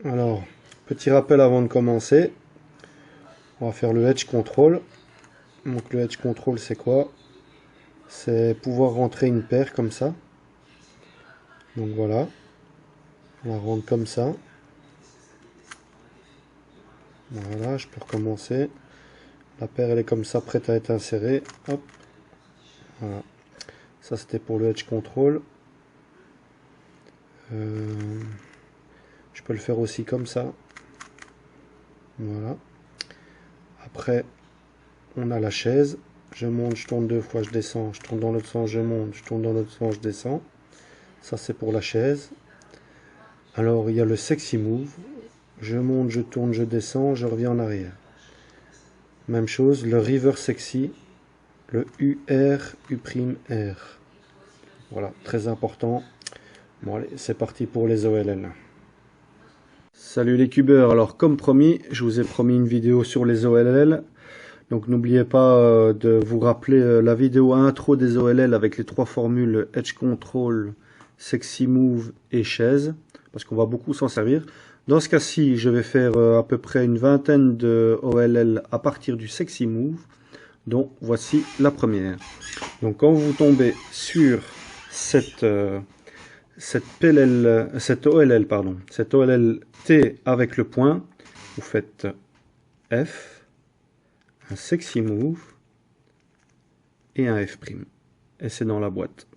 Alors, petit rappel avant de commencer, on va faire le edge control. Donc le edge control c'est quoi? C'est pouvoir rentrer une paire comme ça. Donc voilà, on la rentre comme ça. Voilà, je peux recommencer. La paire elle est comme ça, prête à être insérée. Hop, voilà. Ça c'était pour le edge control. Je peux le faire aussi comme ça. Voilà. Après, on a la chaise. Je monte, je tourne deux fois, je descends. Je tourne dans l'autre sens, je monte. Je tourne dans l'autre sens, je descends. Ça c'est pour la chaise. Alors il y a le sexy move. Je monte, je tourne, je descends, je reviens en arrière. Même chose, le reverse sexy, le UR, U', R. Voilà, très important. Bon allez, c'est parti pour les OLL. Salut les cubeurs, alors comme promis, je vous ai promis une vidéo sur les OLL. Donc n'oubliez pas de vous rappeler la vidéo intro des OLL avec les trois formules Edge Control, Sexy Move et Chaise, parce qu'on va beaucoup s'en servir. Dans ce cas-ci, je vais faire à peu près une vingtaine de OLL à partir du Sexy Move, dont voici la première. Donc quand vous tombez sur cette OLL, cette OLL T avec le point, vous faites F, un Sexy Move et un F'. Et c'est dans la boîte.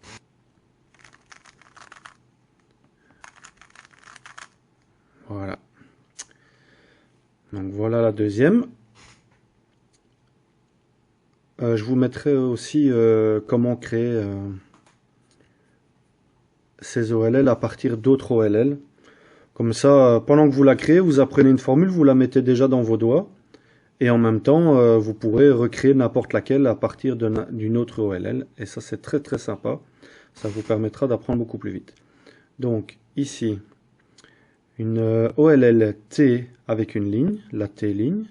Voilà. Donc voilà la deuxième. Je vous mettrai aussi comment créer ces OLL à partir d'autres OLL. Comme ça, pendant que vous la créez, vous apprenez une formule, vous la mettez déjà dans vos doigts. Et en même temps, vous pourrez recréer n'importe laquelle à partir d'une autre OLL. Et ça, c'est très très sympa. Ça vous permettra d'apprendre beaucoup plus vite. Donc ici, une OLL T avec une ligne, la T-ligne.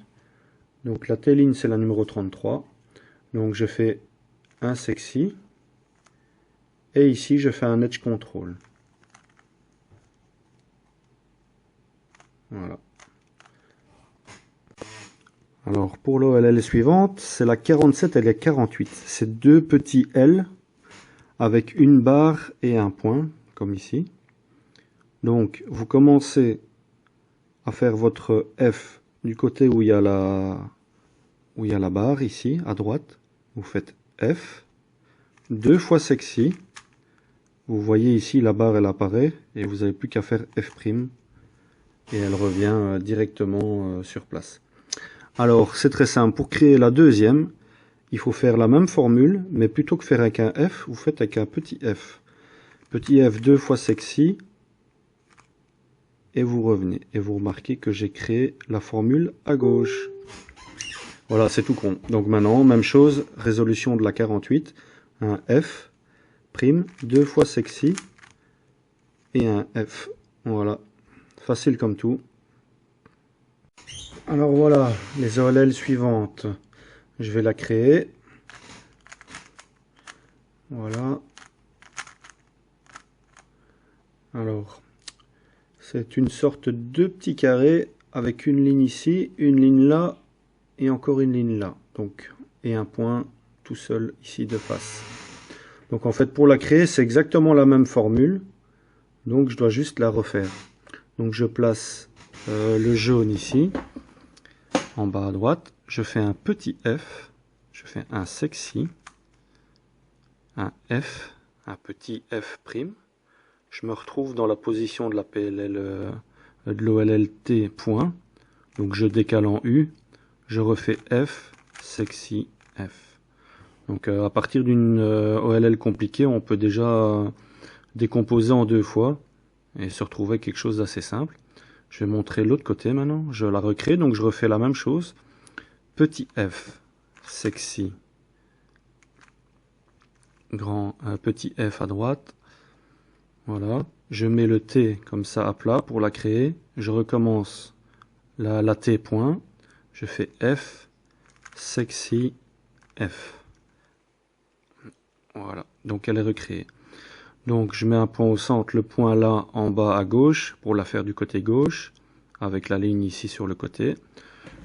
Donc la T-ligne, c'est la numéro 33. Donc je fais un sexy. Et ici, je fais un edge control. Voilà. Alors pour l'OLL suivante, c'est la 47 et la 48. C'est deux petits L avec une barre et un point, comme ici. Donc vous commencez à faire votre F du côté où il y a la barre, ici, à droite. Vous faites F, deux fois sexy. Vous voyez ici la barre elle apparaît et vous n'avez plus qu'à faire F' et elle revient directement sur place. Alors c'est très simple, pour créer la deuxième, il faut faire la même formule, mais plutôt que faire avec un F, vous faites avec un petit F. Petit F deux fois sexy, et vous revenez. Et vous remarquez que j'ai créé la formule à gauche. Voilà, c'est tout con. Donc maintenant, même chose, résolution de la 48, un F', deux fois sexy, et un F. Voilà, facile comme tout. Alors voilà, les OLL suivantes. Je vais la créer. Voilà. Alors, c'est une sorte de petit carré avec une ligne ici, une ligne là et encore une ligne là. Donc, et un point tout seul ici de face. Donc en fait, pour la créer, c'est exactement la même formule. Donc je dois juste la refaire. Donc je place le jaune ici, en bas à droite. Je fais un petit F. Je fais un sexy. Un F. Un petit F'. Je me retrouve dans la position de la PLL, de l'OLLT point. Donc je décale en U. Je refais F, sexy, F. Donc à partir d'une OLL compliquée, on peut déjà décomposer en deux fois et se retrouver avec quelque chose d'assez simple. Je vais montrer l'autre côté maintenant. Je la recrée, donc je refais la même chose. Petit F, sexy, grand, petit F à droite. Voilà. Je mets le T comme ça à plat pour la créer. Je recommence la T point. Je fais F, sexy, F. Voilà, donc elle est recréée. Donc je mets un point au centre, le point là en bas à gauche pour la faire du côté gauche. avec la ligne ici sur le côté.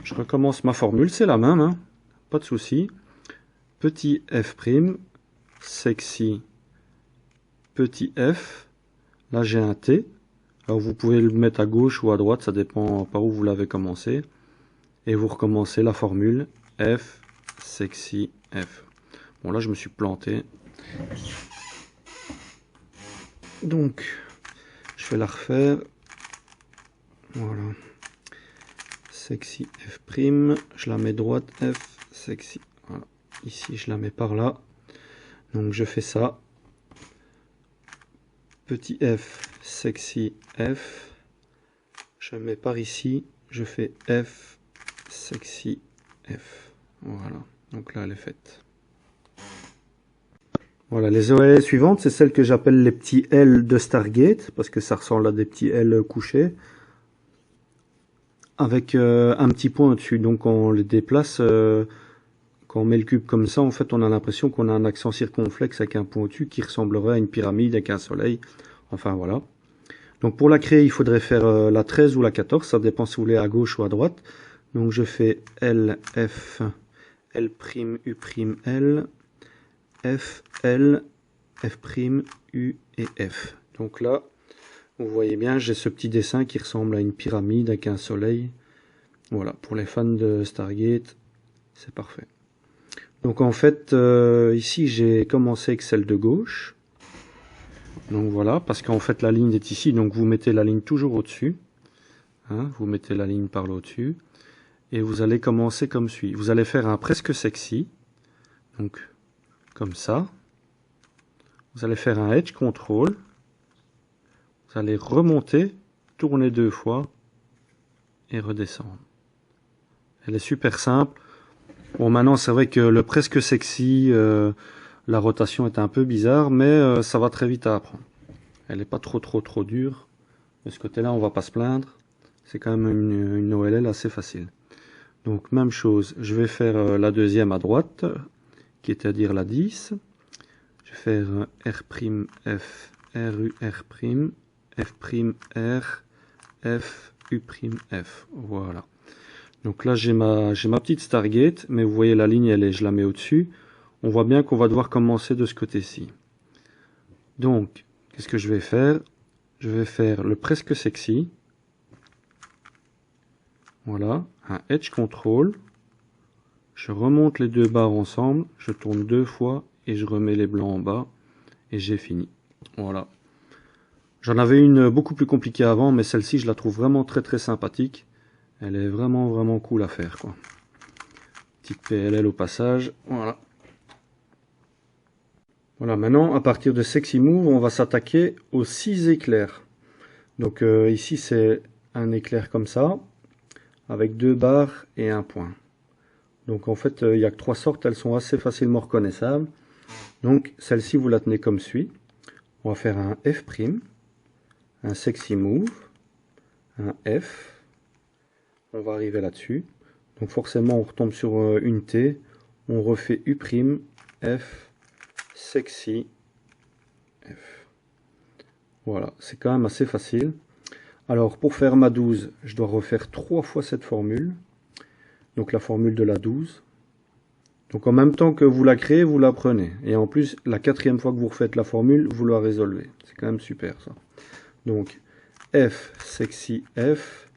Je recommence ma formule, c'est la même, hein, pas de souci. Petit f', sexy, petit f, là j'ai un t. Alors vous pouvez le mettre à gauche ou à droite, ça dépend par où vous l'avez commencé. Et vous recommencez la formule f, sexy, f. Bon là je me suis planté. Donc je vais la refaire. Voilà. Sexy f', je la mets droite f, sexy. Voilà. Ici je la mets par là. Donc je fais ça. Petit f, sexy f. Je mets par ici. Je fais f, sexy f. Voilà. Donc là elle est faite. Voilà, les OLL suivantes, c'est celles que j'appelle les petits L de Stargate, parce que ça ressemble à des petits L couchés, avec un petit point au-dessus. Donc on les déplace, quand on met le cube comme ça, en fait on a l'impression qu'on a un accent circonflexe avec un point au-dessus qui ressemblerait à une pyramide avec un soleil. Enfin voilà. Donc pour la créer, il faudrait faire la 13 ou la 14, ça dépend si vous voulez à gauche ou à droite. Donc je fais L, F, L', U', L, F, L, F', U et F. Donc là, vous voyez bien, j'ai ce petit dessin qui ressemble à une pyramide avec un soleil. Voilà, pour les fans de Stargate, c'est parfait. Donc en fait, ici j'ai commencé avec celle de gauche. Donc voilà, parce qu'en fait la ligne est ici, donc vous mettez la ligne toujours au-dessus. Hein, vous mettez la ligne par là au-dessus. Et vous allez commencer comme suit. Vous allez faire un presque sexy. Donc comme ça. Vous allez faire un edge control. Vous allez remonter, tourner 2 fois et redescendre. Elle est super simple. Bon, maintenant c'est vrai que le presque sexy, la rotation est un peu bizarre, mais ça va très vite à apprendre. Elle n'est pas trop dure. De ce côté-là, on va pas se plaindre. C'est quand même une OLL assez facile. Donc même chose, je vais faire la deuxième à droite, qui est à dire la 10. Je vais faire R', F, RU, R', F', R, F, U', F. Voilà. Donc là, j'ai ma petite Stargate, mais vous voyez la ligne, je la mets au-dessus. On voit bien qu'on va devoir commencer de ce côté-ci. Donc, qu'est-ce que je vais faire? Je vais faire le presque sexy. Voilà, un edge control. Je remonte les deux barres ensemble, je tourne 2 fois et je remets les blancs en bas et j'ai fini. Voilà. J'en avais une beaucoup plus compliquée avant, mais celle-ci je la trouve vraiment très sympathique. Elle est vraiment cool à faire, quoi. Petite PLL au passage, voilà. Voilà, maintenant à partir de Sexy Move, on va s'attaquer aux 6 éclairs. Donc ici c'est un éclair comme ça, avec 2 barres et un point. Donc en fait, il n'y a que 3 sortes, elles sont assez facilement reconnaissables. Donc celle-ci, vous la tenez comme suit. On va faire un F', un Sexy Move, un F. On va arriver là-dessus. Donc forcément, on retombe sur une T. On refait U', F, Sexy, F. Voilà, c'est quand même assez facile. Alors pour faire ma 12, je dois refaire 3 fois cette formule. Donc la formule de la 12. Donc en même temps que vous la créez, vous la prenez. Et en plus, la 4e fois que vous refaites la formule, vous la résolvez. C'est quand même super ça. Donc F, sexy F,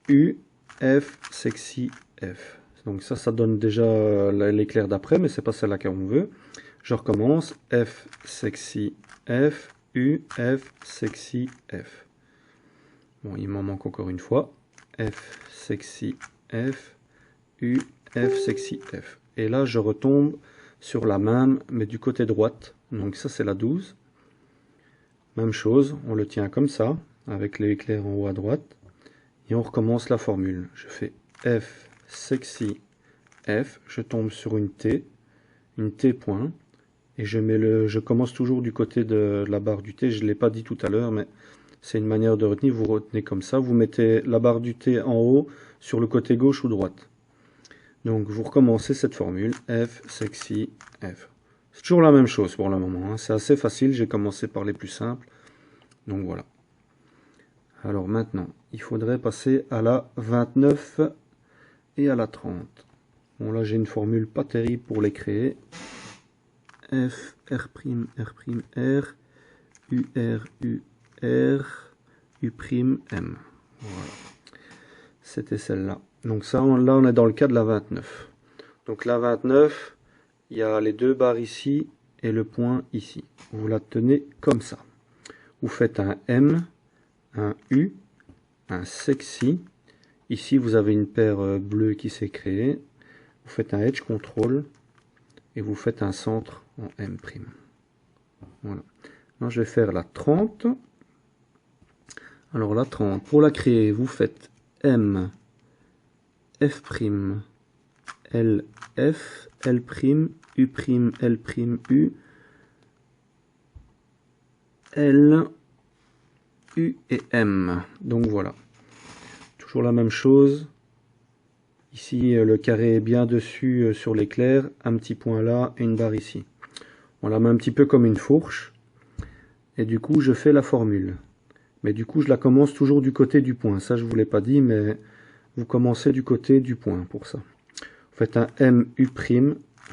U, F, sexy F. Donc ça donne déjà l'éclair d'après, mais c'est pas celle-là qu'on veut. Je recommence. F, sexy F, U, F, sexy F. Bon, il m'en manque encore une fois. F, sexy F, U, F, sexy F. Et là, je retombe sur la même, mais du côté droite. Donc ça, c'est la 12. Même chose, on le tient comme ça, avec l'éclair en haut à droite. Et on recommence la formule. Je fais F, sexy F. Je tombe sur une T point. Et je commence toujours du côté de la barre du T. Je ne l'ai pas dit tout à l'heure, mais c'est une manière de retenir. Vous retenez comme ça. Vous mettez la barre du T en haut sur le côté gauche ou droite. Donc vous recommencez cette formule, F, sexy, F. C'est toujours la même chose pour le moment, hein. C'est assez facile, j'ai commencé par les plus simples. Donc voilà. Alors maintenant, il faudrait passer à la 29 et à la 30. Bon là j'ai une formule pas terrible pour les créer. F, R', R', R, U, R, U, R, U', M. Voilà. C'était celle-là. Donc ça, là on est dans le cas de la 29. Donc la 29, il y a les deux barres ici et le point ici. Vous la tenez comme ça. Vous faites un M, un U, un sexy. Ici vous avez une paire bleue qui s'est créée. Vous faites un edge control et vous faites un centre en M'. Voilà. Maintenant je vais faire la 30. Alors la 30, pour la créer, vous faites M, F', L, F, L', U', L', U, L, U et M. Donc voilà. Toujours la même chose. Ici, le carré est bien dessus sur l'éclair. Un petit point là et une barre ici. On la met un petit peu comme une fourche. Et du coup, je fais la formule. Mais du coup, je la commence toujours du côté du point. Ça, je ne vous l'ai pas dit, mais vous commencez du côté du point pour ça. Vous faites un M, U',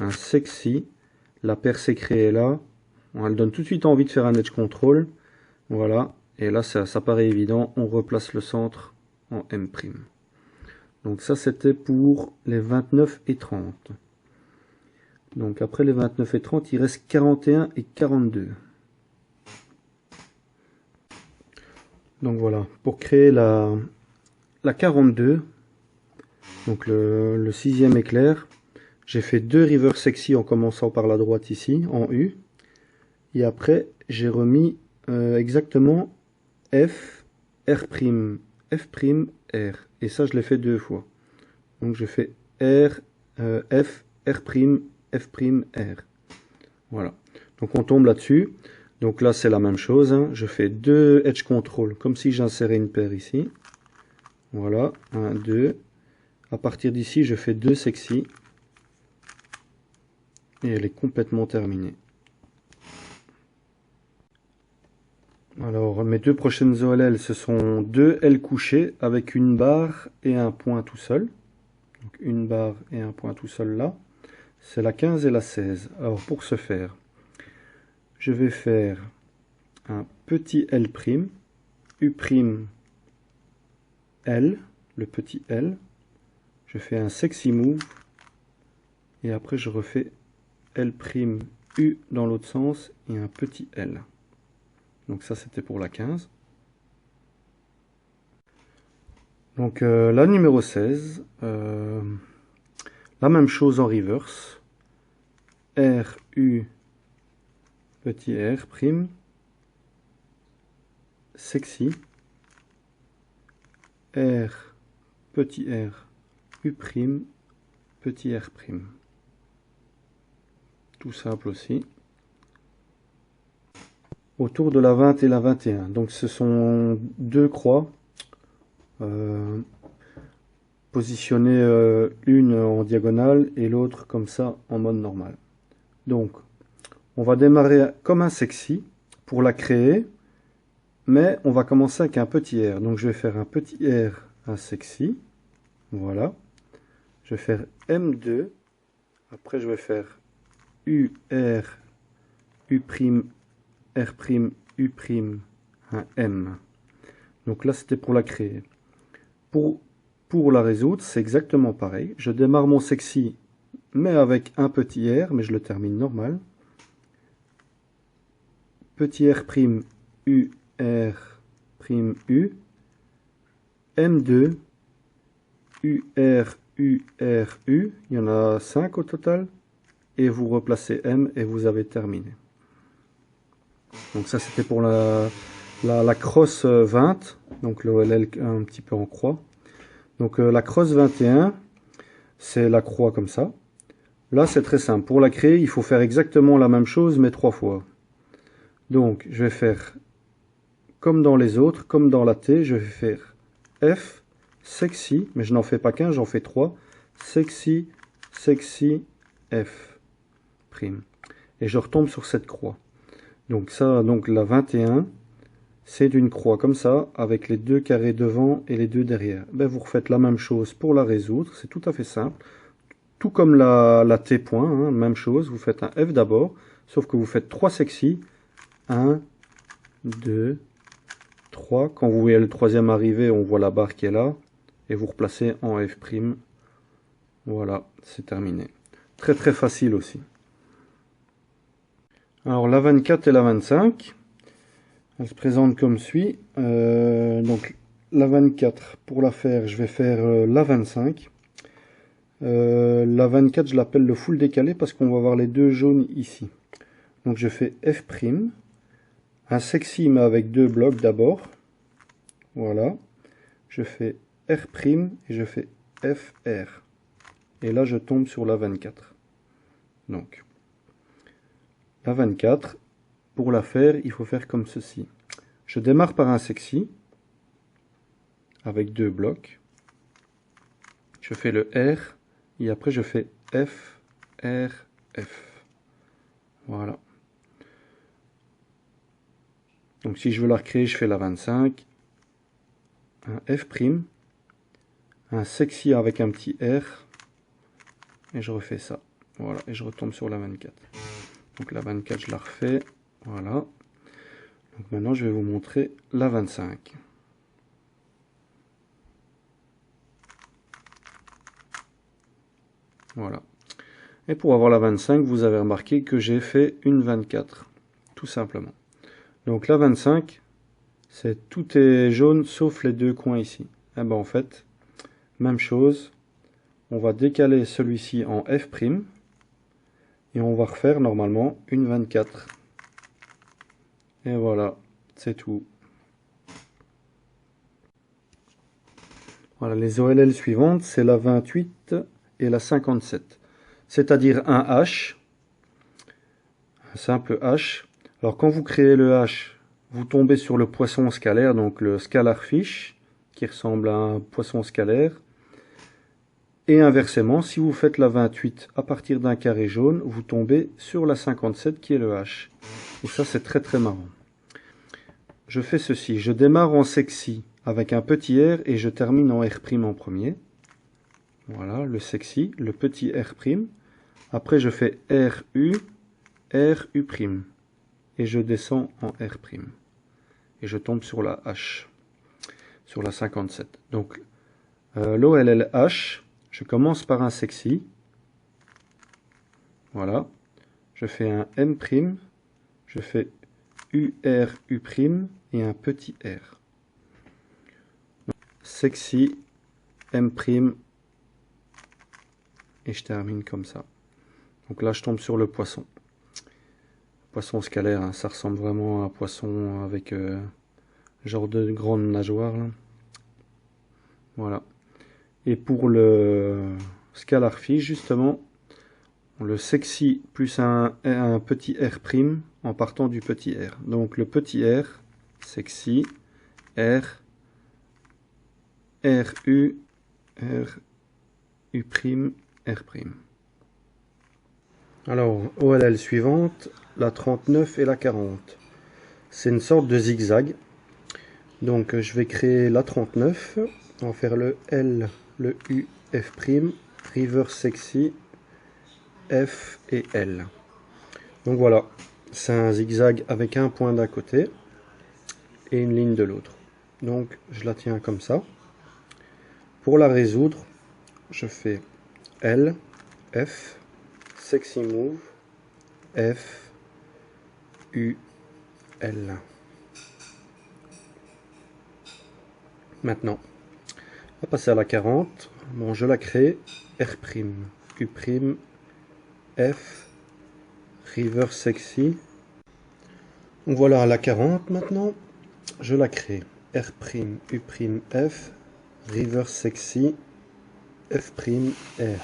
un sexy. La paire s'est créée là. Elle donne tout de suite envie de faire un edge control. Voilà. Et là, ça paraît évident. On replace le centre en M'. Donc ça, c'était pour les 29 et 30. Donc après les 29 et 30, il reste 41 et 42. Donc voilà, pour créer la 42, donc le sixième éclair, j'ai fait deux reverse sexy en commençant par la droite ici, en U. Et après, j'ai remis exactement F, R', F', R. Et ça, je l'ai fait deux fois. Donc je fais R, F, R', F', R. Voilà. Donc on tombe là-dessus. Donc là, c'est la même chose. Hein. Je fais deux edge control, comme si j'insérais une paire ici. Voilà, 1, 2. À partir d'ici, je fais deux sexy. Et elle est complètement terminée. Alors, mes deux prochaines OLL, ce sont deux L couchées avec une barre et un point tout seul. Donc une barre et un point tout seul là. C'est la 15 et la 16. Alors, pour ce faire, je vais faire un petit L', U', L, le petit L. Je fais un sexy move. Et après, je refais L', U dans l'autre sens et un petit L. Donc ça, c'était pour la 15. Donc la numéro 16, la même chose en reverse. R, U, petit R', sexy. R, petit R, U', petit R'. Tout simple aussi. Autour de la 20 et la 21. Donc ce sont deux croix. Positionner une en diagonale et l'autre comme ça en mode normal. Donc on va démarrer comme un sexy pour la créer, mais on va commencer avec un petit R. Donc je vais faire un petit R, un sexy, voilà. Je vais faire M2, après je vais faire U, R, U', R', U', un M. Donc là c'était pour la créer. Pour la résoudre, c'est exactement pareil. Je démarre mon sexy, mais avec un petit R, mais je le termine normal. Petit R', U, R', U. M2, U, R, U, R, U. Il y en a 5 au total. Et vous replacez M et vous avez terminé. Donc ça, c'était pour la crosse 20. Donc le LL un petit peu en croix. Donc la crosse 21, c'est la croix comme ça. Là, c'est très simple. Pour la créer, il faut faire exactement la même chose, mais 3 fois. Donc, je vais faire comme dans les autres, comme dans la T, je vais faire F, sexy, mais je n'en fais pas qu'un, j'en fais 3. Sexy, sexy, F'. Et je retombe sur cette croix. Donc ça, donc la 21, c'est une croix comme ça, avec les deux carrés devant et les deux derrière. Ben, vous refaites la même chose pour la résoudre, c'est tout à fait simple. Tout comme la T-point, hein, même chose, vous faites un F d'abord, sauf que vous faites 3 sexy. 1, 2, 3. Quand vous voyez le troisième arriver, on voit la barre qui est là. Et vous replacez en F'. Voilà, c'est terminé. Très très facile aussi. Alors la 24 et la 25, elles se présentent comme suit. Donc la 24, pour la faire, je vais faire la 25. La 24, je l'appelle le full décalé parce qu'on va voir les deux jaunes ici. Donc je fais F', un sexy mais avec deux blocs d'abord. Voilà. Je fais R' et je fais FR. Et là, je tombe sur la 24. Donc, la 24, pour la faire, il faut faire comme ceci. Je démarre par un sexy, avec deux blocs. Je fais le R, et après je fais F, R, F. Voilà. Donc si je veux la recréer, je fais la 25. Un F', un sexy avec un petit R, et je refais ça. Voilà, et je retombe sur la 24. Donc la 24, je la refais. Voilà. Donc maintenant, je vais vous montrer la 25. Voilà. Et pour avoir la 25, vous avez remarqué que j'ai fait une 24. Tout simplement. Donc la 25, c'est tout est jaune sauf les deux coins ici. Et ben en fait, même chose. On va décaler celui-ci en F'. Et on va refaire normalement une 24. Et voilà, c'est tout. Voilà, les OLL suivantes, c'est la 28 et la 57. C'est-à-dire un H, un simple H. Alors quand vous créez le H, vous tombez sur le poisson scalaire, donc le scalar fish, qui ressemble à un poisson scalaire. Et inversement, si vous faites la 28 à partir d'un carré jaune, vous tombez sur la 57 qui est le H. Et ça, c'est très très marrant. Je fais ceci, je démarre en sexy avec un petit R et je termine en R' en premier. Voilà, le sexy, le petit R'. Après, je fais RU, RU'. Et je descends en R'. Et je tombe sur la H, sur la 57. Donc, l'OLL H, je commence par un sexy. Voilà. Je fais un M', je fais URU' et un petit R. Sexy, M', et je termine comme ça. Donc là, je tombe sur le poisson. Poisson scalaire, hein, ça ressemble vraiment à un poisson avec genre de grande nageoire. Là. Voilà. Et pour le scalar fish, justement, le sexy plus un petit R' en partant du petit R. Donc le petit R, sexy, R, RU, RU', R'. Alors, OLL suivante, la 39 et la 40. C'est une sorte de zigzag. Donc je vais créer la 39. On va faire le L, le U, F', reverse sexy, F et L. Donc voilà, c'est un zigzag avec un point d'un côté et une ligne de l'autre. Donc je la tiens comme ça. Pour la résoudre, je fais L, F, sexy move, F, U, L. Maintenant, on va passer à la 40. Bon, je la crée. R', U', F, reverse sexy. Donc voilà la 40 maintenant. Je la crée. R', U', F, reverse sexy, F', R.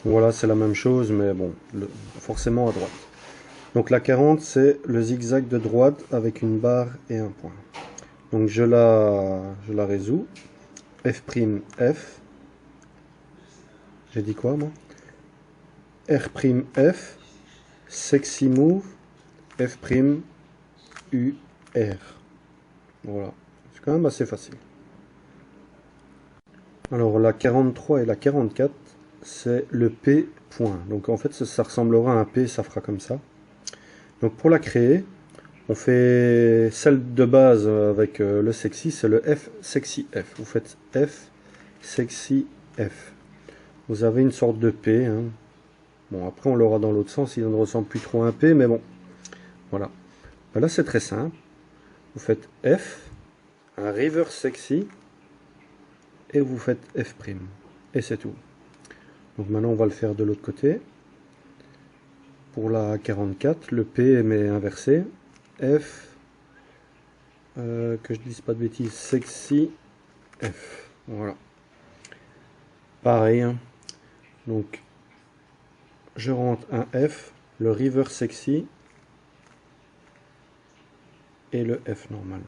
Voilà, c'est la même chose, mais bon, forcément à droite. Donc la 40, c'est le zigzag de droite avec une barre et un point. Donc je la résous. F', F. J'ai dit quoi, moi? R', F. Sexy move. F', U, R. Voilà, c'est quand même assez facile. Alors la 43 et la 44, c'est le P point. Donc en fait ça ressemblera à un P, ça fera comme ça. Donc pour la créer, on fait celle de base avec le sexy, c'est le F sexy F. Vous faites F sexy F. Vous avez une sorte de P. Hein. Bon, après on l'aura dans l'autre sens, il ne ressemble plus trop à un P, mais bon, voilà. Ben là c'est très simple. Vous faites F, un reverse sexy, et vous faites F'. Et c'est tout. Donc maintenant on va le faire de l'autre côté. Pour la 44, le P est inversé. F, que je dise pas de bêtises, sexy F. Voilà. Pareil. Hein. Donc je rentre un F, le reverse sexy et le F normal.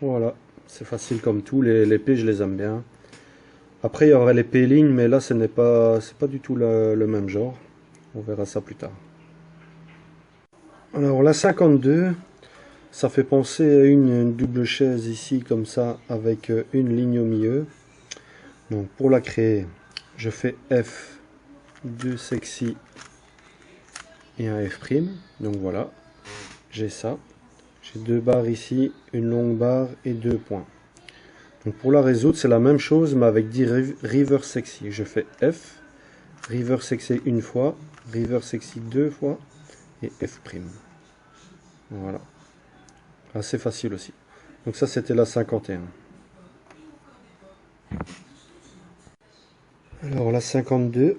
Voilà, c'est facile comme tout. Les P je les aime bien. Après il y aurait les P lignes, mais là c'est pas du tout le même genre. On verra ça plus tard. Alors la 52, ça fait penser à une double chaise ici comme ça avec une ligne au milieu. Donc pour la créer, je fais F, 2 sexy et un F'. Donc voilà, j'ai ça. J'ai deux barres ici, une longue barre et deux points. Donc pour la résoudre, c'est la même chose mais avec 10 reverse sexy. Je fais F, reverse sexy une fois, reverse sexy deux fois et F'. Voilà. Assez facile aussi. Donc ça c'était la 51. Alors la 52,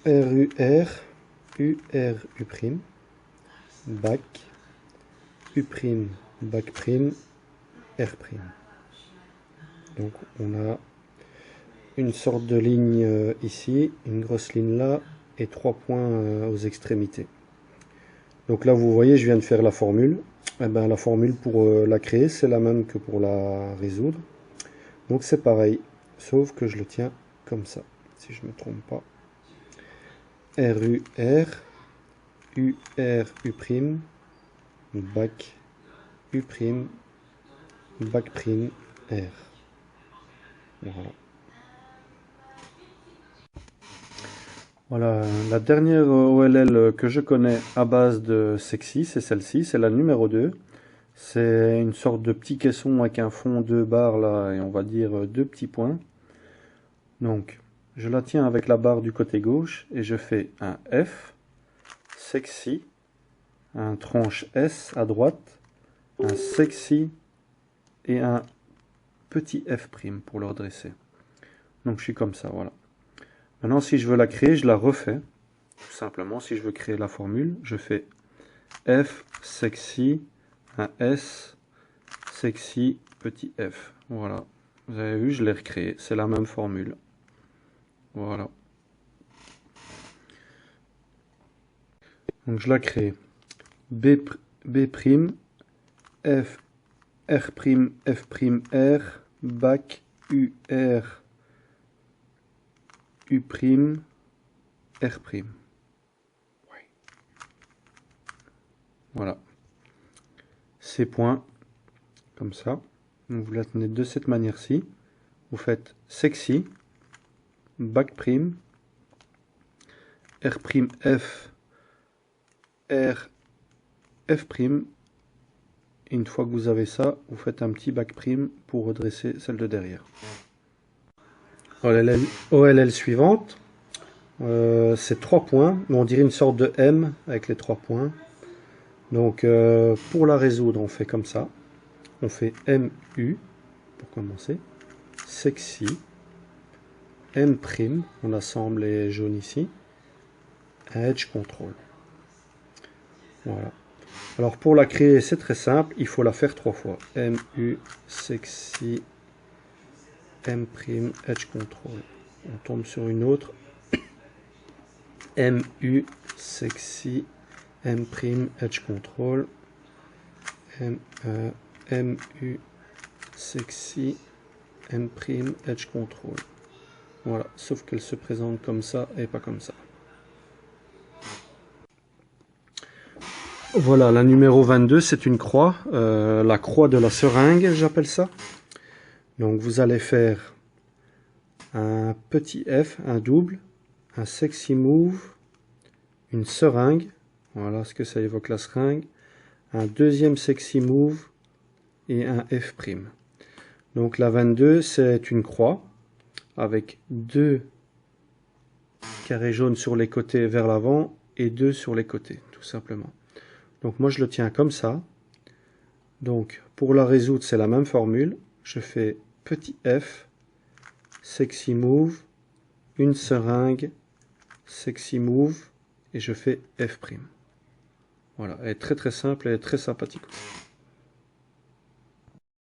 RUR, URU', bac, U', bac', R'. Donc on a une sorte de ligne ici, une grosse ligne là, et trois points aux extrémités. Donc là vous voyez je viens de faire la formule. Eh ben, la formule pour la créer c'est la même que pour la résoudre. Donc c'est pareil, sauf que je le tiens comme ça, si je ne me trompe pas. RUR, URU', bac, U', bac', R. Voilà. Voilà, la dernière OLL que je connais à base de sexy, c'est celle-ci, c'est la numéro 2. C'est une sorte de petit caisson avec un fond de barre là, et on va dire deux petits points. Donc, je la tiens avec la barre du côté gauche et je fais un F, sexy, un tranche S à droite, un sexy et un petit F' pour le redresser. Donc je suis comme ça, voilà. Maintenant, si je veux la créer, je la refais. Tout simplement, si je veux créer la formule, je fais F, sexy, un S, sexy, petit F. Voilà. Vous avez vu, je l'ai recréé. C'est la même formule. Voilà. Donc je la crée. B', F, R', F', R, bac, U, R, U', R'. Voilà. Ces points, comme ça. Donc vous la tenez de cette manière-ci. Vous faites sexy, bac', R', F, R, F'. Et une fois que vous avez ça, vous faites un petit bac' pour redresser celle de derrière. OLL suivante, c'est 3 points, on dirait une sorte de M avec les 3 points. Donc pour la résoudre, on fait comme ça. On fait MU pour commencer, sexy, M', on assemble les jaunes ici, edge control. Voilà. Alors pour la créer, c'est très simple, il faut la faire 3 fois. MU, sexy, M', edge control. On tombe sur une autre. MU, sexy, M', edge control. MU, sexy, M', edge control. Voilà, sauf qu'elle se présente comme ça et pas comme ça. Voilà, la numéro 22, c'est une croix, la croix de la seringue, j'appelle ça. Donc vous allez faire un petit F, un double, un sexy move, une seringue, voilà ce que ça évoque la seringue, un deuxième sexy move et un F'. Donc la 22, c'est une croix avec deux carrés jaunes sur les côtés vers l'avant et deux sur les côtés, tout simplement. Donc moi je le tiens comme ça. Donc pour la résoudre, c'est la même formule. Je fais petit F, sexy move, une seringue, sexy move, et je fais F'. Voilà, elle est très simple et très sympathique.